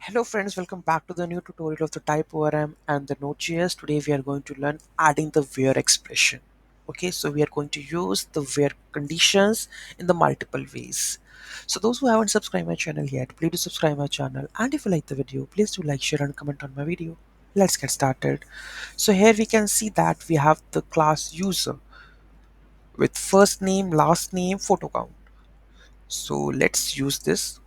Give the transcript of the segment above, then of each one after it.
Hello friends, welcome back to the new tutorial of the TypeORM and the Node.js. Today we are going to learn adding the where expression. Okay, so we are going to use the where conditions in the multiple ways. So those who haven't subscribed my channel yet, please do subscribe my channel, and if you like the video, please do like, share and comment on my video. Let's get started. So here we can see that we have the class user with first name, last name, photo count. So let's use this.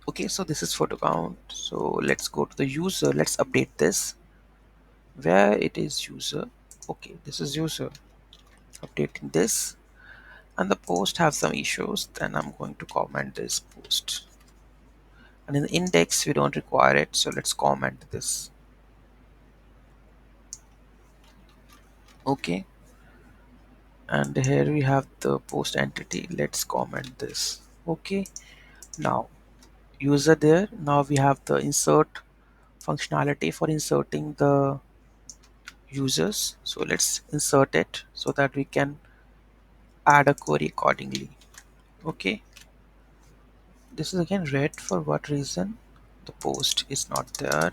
Okay, so this is photo count. So let's go to the user. Let's update this where it is user. Okay, this is user. Updating this, and the post have some issues. Then I'm going to comment this post. And in the index, we don't require it. So let's comment this. Okay, and here we have the post entity. Let's comment this. Okay, now user there. Now we have the insert functionality for inserting the users. So let's insert it so that we can add a query accordingly. Okay, this is again red. For what reason? The post is not there.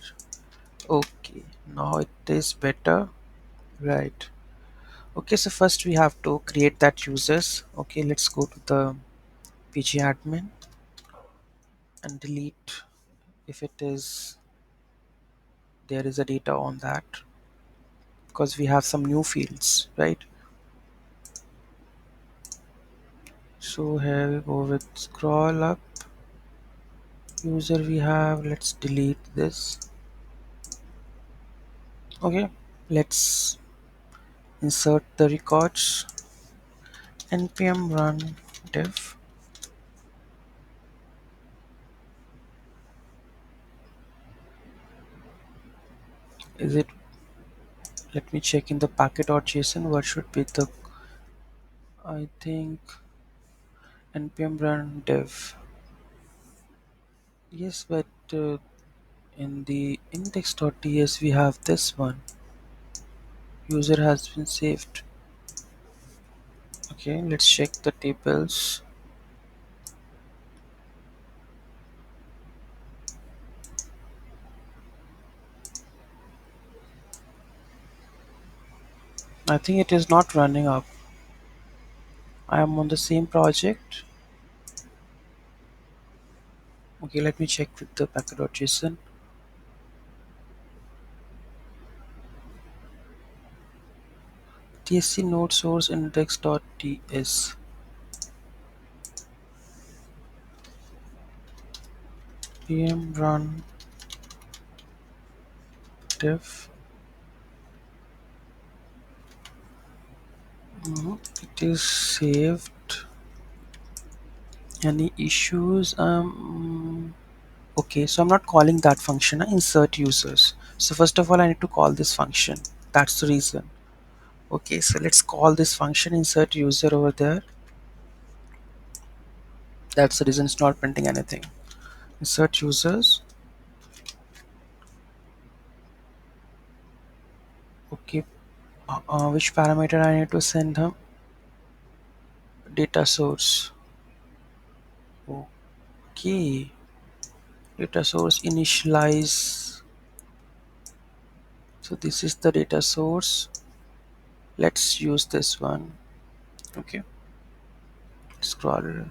Okay, now it is better, right? Okay, so first we have to create that users. Okay, let's go to the pg admin and delete if it is there is a data on that, because we have some new fields, right? So here we go with scroll up user we have. Let's delete this. Okay, let's insert the records. Npm run dev. Is it? Let me check in the packet.json. What should be the? I think npm run dev. Yes, but in the index.ts we have this one. User has been saved. Okay, let's check the tables. I think it is not running up. I am on the same project. Okay, let me check with the packet.json. tsc node source index.ts. pm run dev. It is saved. Any issues? Okay, so I'm not calling that function. I insert users. So first of all, I need to call this function. That's the reason. Okay, so let's call this function insert user over there. That's the reason it's not printing anything. Insert users. Okay, which parameter I need to send him? Data source. Okay, data source initialize. So this is the data source. Let's use this one. Okay, scroll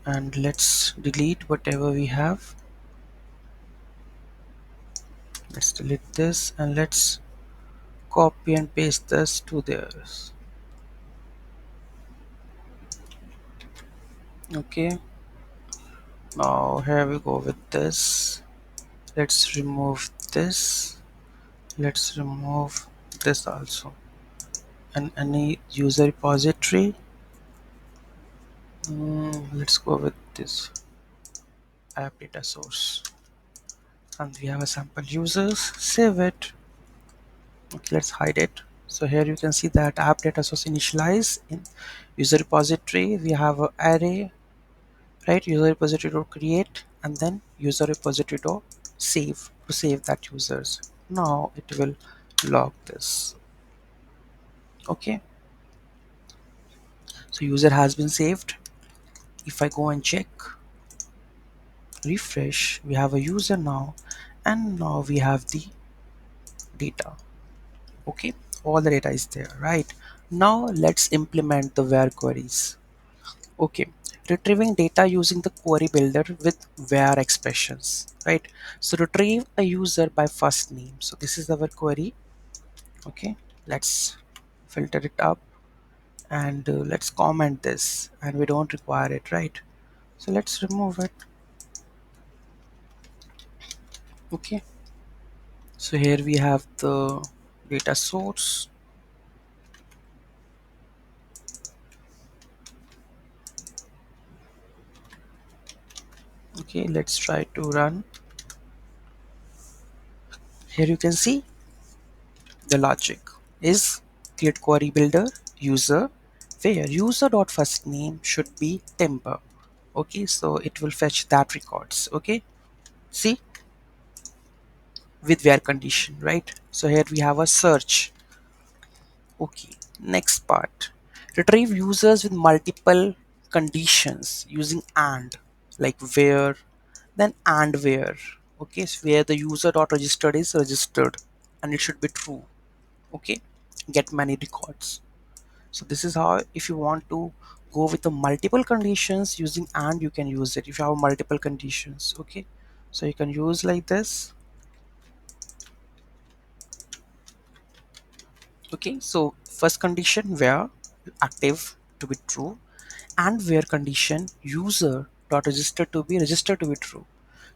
and let's delete whatever we have. Let's delete this and let's copy and paste this to theirs. Okay, now here we go with this. Let's remove this. Let's remove this also. And any user repository. Let's go with this app data source. And we have a sample users. Save it. Okay, let's hide it. So here you can see that app data source initialize in user repository. We have a array, right? User repository to create and then user repository to save that users. Now it will log this. Okay, so user has been saved. if I go and check, refresh, we have a user now, and now we have the data. Okay, all the data is there, right? Now let's implement the where queries. Okay, retrieving data using the query builder with where expressions, right? So retrieve a user by first name. So this is our query. Okay, let's filter it up, and let's comment this, and we don't require it, right? So let's remove it. Okay, so here we have the data source. Okay, let's try to run. Here you can see the logic is create query builder user, where user dot first name should be timber. Okay, so it will fetch that records. Okay, see, with where condition, right? So here we have a search. Okay, next part, retrieve users with multiple conditions using and, like where, then and where. Okay, so where the user dot registered is registered, and it should be true. Okay, get many records. So this is how, if you want to go with the multiple conditions using and, you can use it if you have multiple conditions. Okay, so you can use like this. Okay, so first condition where active to be true, and where condition user dot register to be true.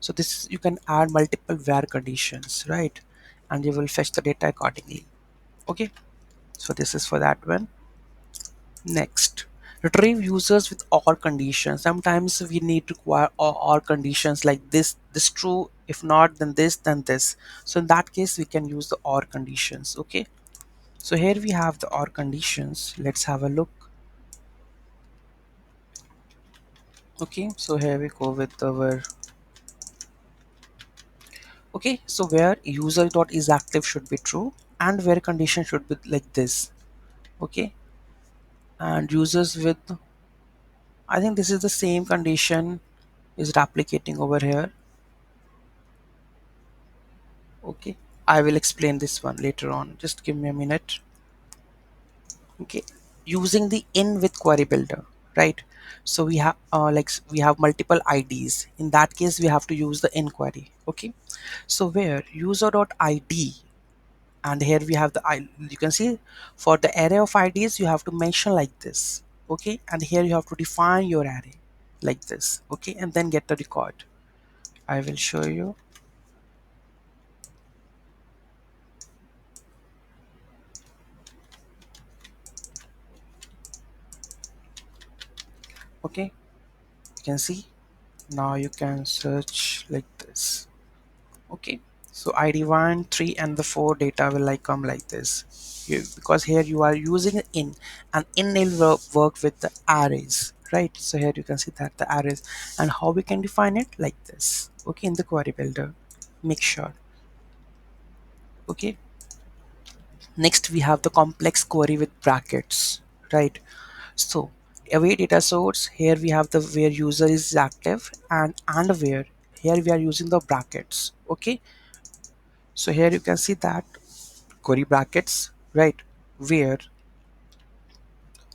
So this, you can add multiple where conditions, right? And you will fetch the data accordingly. Okay, so this is for that one. Next, retrieve users with or conditions. Sometimes we need to require or conditions, like this true, if not then this, then this. So in that case we can use the or conditions. Okay, so here we have the or conditions. Let's have a look. Okay, so here we go with our, okay, so where user dot is active should be true, and where condition should be like this. Okay, and users with, I think this is the same condition is replicating over here. Okay, I will explain this one later on, just give me a minute. Okay, using the in with query builder, right? So we have we have multiple IDs. In that case we have to use the in query. Okay, so where user dot ID, and here we have the you can see, for the array of IDs you have to mention like this. Okay, and here you have to define your array like this. Okay, and then get the record. I will show you. Okay, you can see, now you can search like this. Okay, so ID1 3 and the 4 data will like come like this. Because here you are using in, and in will work with the arrays, right? So here you can see that the arrays, and how we can define it like this. Okay, in the query builder, make sure. Okay, next we have the complex query with brackets, right? So away data source, here we have the where user is active, and where, here we are using the brackets. Okay, so here you can see that query brackets, right? Where,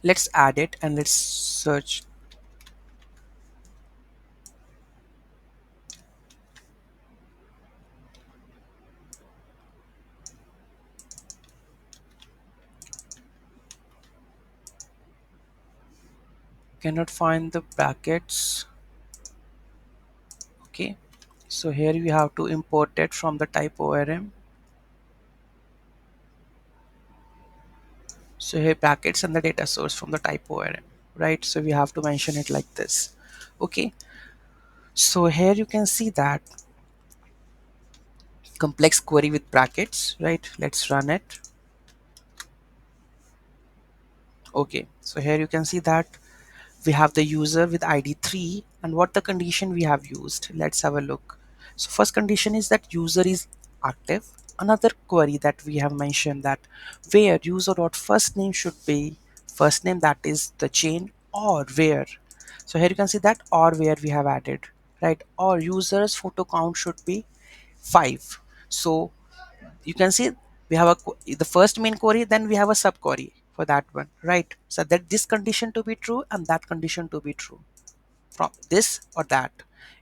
let's add it and let's search. Cannot find the brackets. Okay, so here we have to import it from the TypeORM. So here brackets and the data source from the TypeORM, right? So we have to mention it like this. Okay, so here you can see that complex query with brackets, right? Let's run it. Okay, so here you can see that we have the user with ID 3, and what the condition we have used. Let's have a look. So first condition is that user is active. Another query that we have mentioned, that where user dot first name should be first name, that is the chain, or where So here you can see that or where we have added, right? Or users photo count should be 5. So you can see we have the first main query, then we have a sub query for that one, right? So that this condition to be true and that condition to be true from this or that.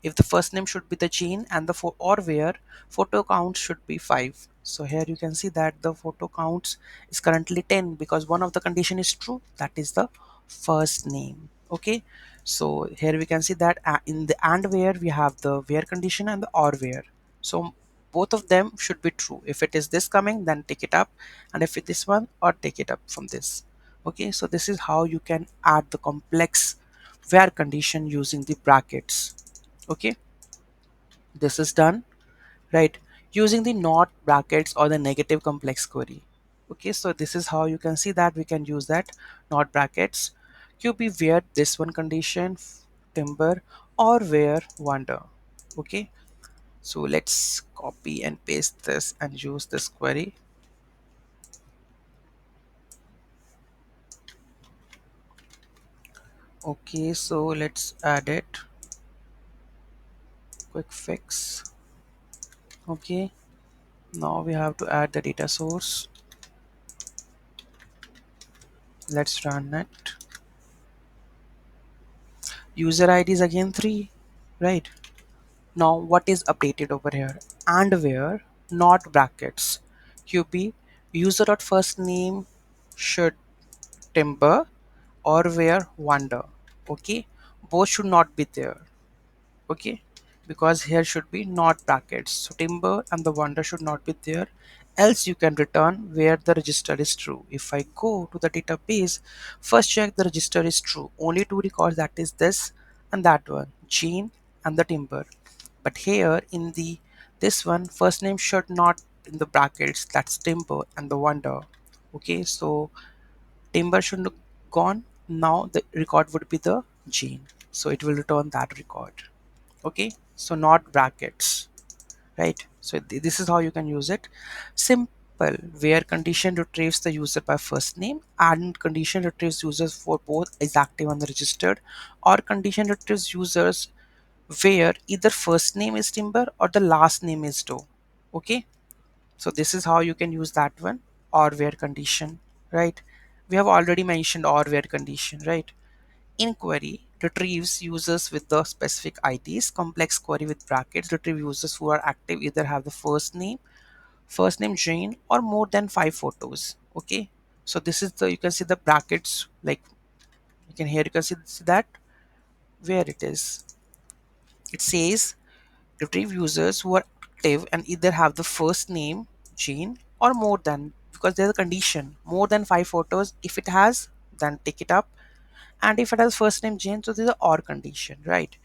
If the first name should be the Jean and the or where photo count should be 5. So here you can see that the photo counts is currently 10 because one of the condition is true, that is the first name. Okay, so here we can see that in the and where we have the where condition and the or where. So both of them should be true. If it is this coming, then take it up, and if it is one, or take it up from this. Okay, so this is how you can add the complex where condition using the brackets. Okay, this is done, right, using the not brackets or the negative complex query. Okay, so this is how you can see that we can use that not brackets qb where this one condition timber or where wonder. Okay, so let's copy and paste this and use this query. Okay, so let's add it, quick fix. Okay, now we have to add the data source. Let's run it. User id is again 3, right? Now what is updated over here? And where not brackets qb user dot first name should timber or where wonder. Okay, both should not be there. Okay, because here should be not brackets, so timber and the wonder should not be there, else you can return where the register is true. If I go to the database, first check the register is true, only two records, that is this and that one, Jean and the timber. But here in the this one, first name should not in the brackets, that's timber and the wonder. Okay, so timber should look gone. Now the record would be the Jean, so it will return that record. Okay, so not brackets, right? So this is how you can use it. Simple where condition retrieves the user by first name, and condition retrieves users for both is active and registered, or condition retrieves users where either first name is timber or the last name is doe. Okay, so this is how you can use that one, or where condition, right? We have already mentioned or where condition, right? Inquiry retrieves users with the specific IDs. Complex query with brackets retrieve users who are active, either have the first name Jane, or more than 5 photos. Okay, so this is the, you can see the brackets, like you can here you can see that where it is. It says retrieve users who are active and either have the first name Jane or more than, because there's a condition more than 5 photos. If it has, then take it up, and if it has first name Jane, so there's a or condition, right?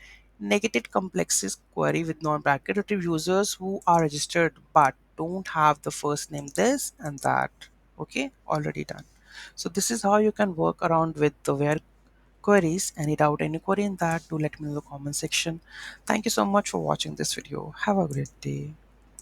Negative complexes query with non-bracket retrieve users who are registered but don't have the first name this and that. Okay, already done. So this is how you can work around with the where queries. Any doubt, any query in that, do let me know in the comment section. Thank you so much for watching this video. Have a great day.